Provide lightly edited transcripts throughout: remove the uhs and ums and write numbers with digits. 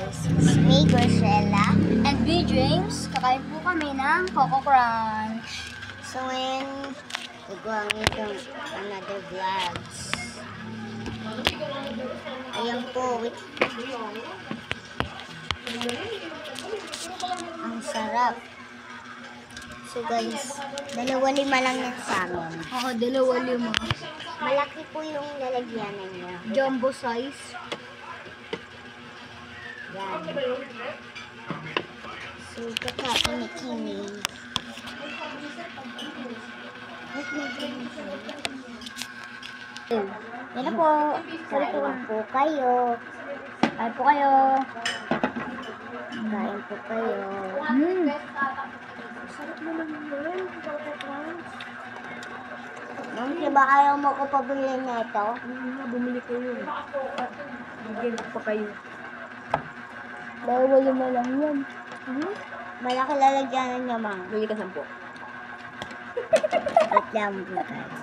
guys, it's me, Graciela. And we, James, kakain po kami ng Coco Crunch. So ngayon, gagawin itong another vlogs. Ayan po, ang sarap. So guys, 2.5 lang yan sa amin. Ako, 2.5. Malaki po yung lalagyanan niya. Jumbo size. Yan. So, kakain ni Kimi. Yan po. Kain po kayo. Kain po kayo. Kain po kayo. Sarap naman yun. Ma'am, diba ayaw mo ko pabili na ito? Bumili ko yun. Bigyan ko pa kayo. 2.5 lang yan. Malaki lalagyanan niya, ma'am. Bili ka 10. Wait lang po, guys.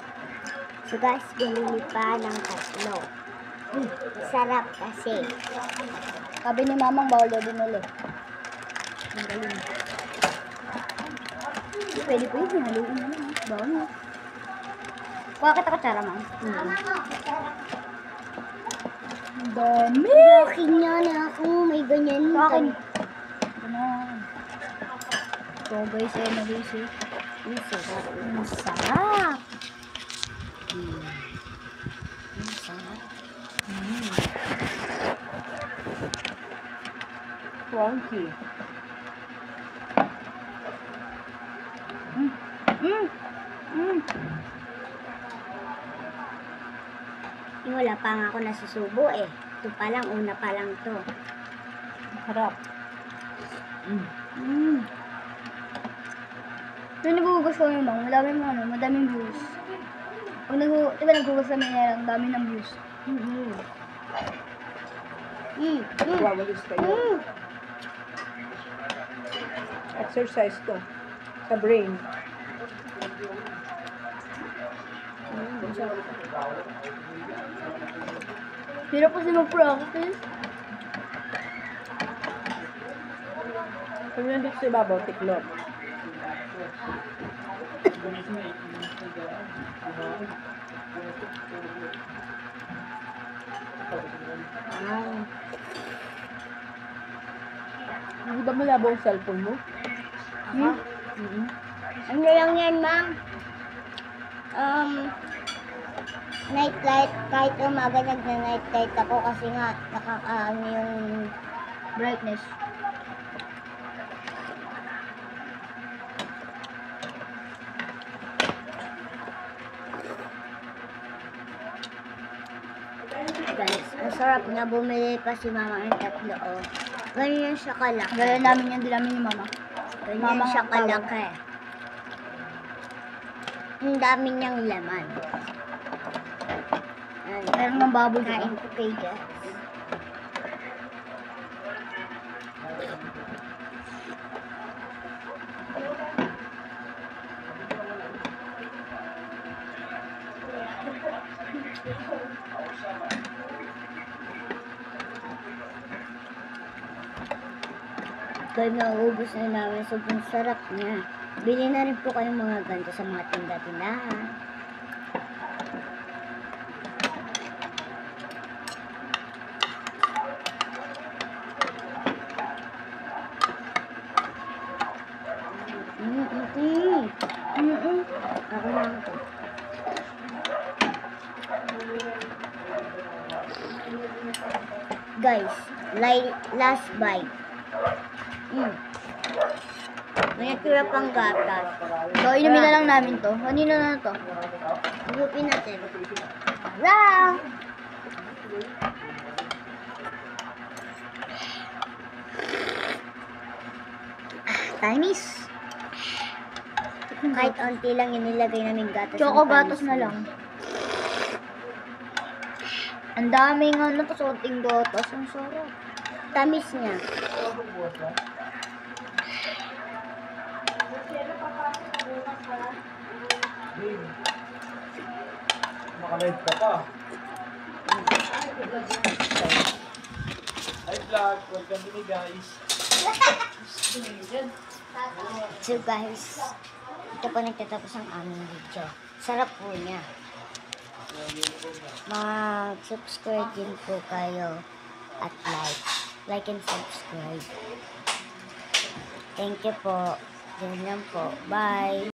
So, guys, bumili pa ng 3. Sarap kasi. Sabi ni mamang bawal daw binili. Ang galing. Pwede po yun. Haluin mo lang. Bawal mo. Kuha kita kutsara, ma'am. Ang dami. Akin nga na ako. May ganyan. Akin. Ganun. So, guys, eh, guys, eh. Ang sarap. Ang sarap. Ang sarap. Crunchy. Wala pa nga ako nasusubo eh. Ito pa lang, una pa lang to. Harap. Yung nagugugas ko yung bang, madaming views. Pag nagugugas kami ang dami ng views. Wawalis kayo. Exercise to. Sa brain. Hirap kasi mag-practice. Pag nandito sa ibabaw, tiklop. Hindi ba malabo ang cellphone mo? Ano lang yan, ma'am? Night light. Kahit umaga nag-night light ako kasi nga nakakaano yung Brightness. guys. Ang sarap na bumili pa si mama ng 3. Oh. Ganyan siya kalaki. Gala namin yan, din namin ni mama. Ganyan Mama siya ang tawag. kalaki. Ang dami niyang laman. Meron ng baboy. Kain ko kay guys. Guys, nauubos na namin. Sobrang sarap niya. Bili na rin po kayong mga ganito sa mga tinda-tindahan. Ako lang ito. Guys, last bite. May natira pang gatas. So, inumin na lang namin to. Kanino na to? Hugupin natin. Lang! Tamis. Kahit onti lang inilagay namin gatas. Choco ng gatas tamis na lang. Ang daming pasoting gatas. Ang sarap. Tamis niya. Makalive ka pa. Hi vlog, welcome to me guys. So guys, ito po nagtatapos ang aming video. Sarap po niya. Mag-subscribe din po kayo at like and subscribe. Thank you po. Yan lang po. Bye.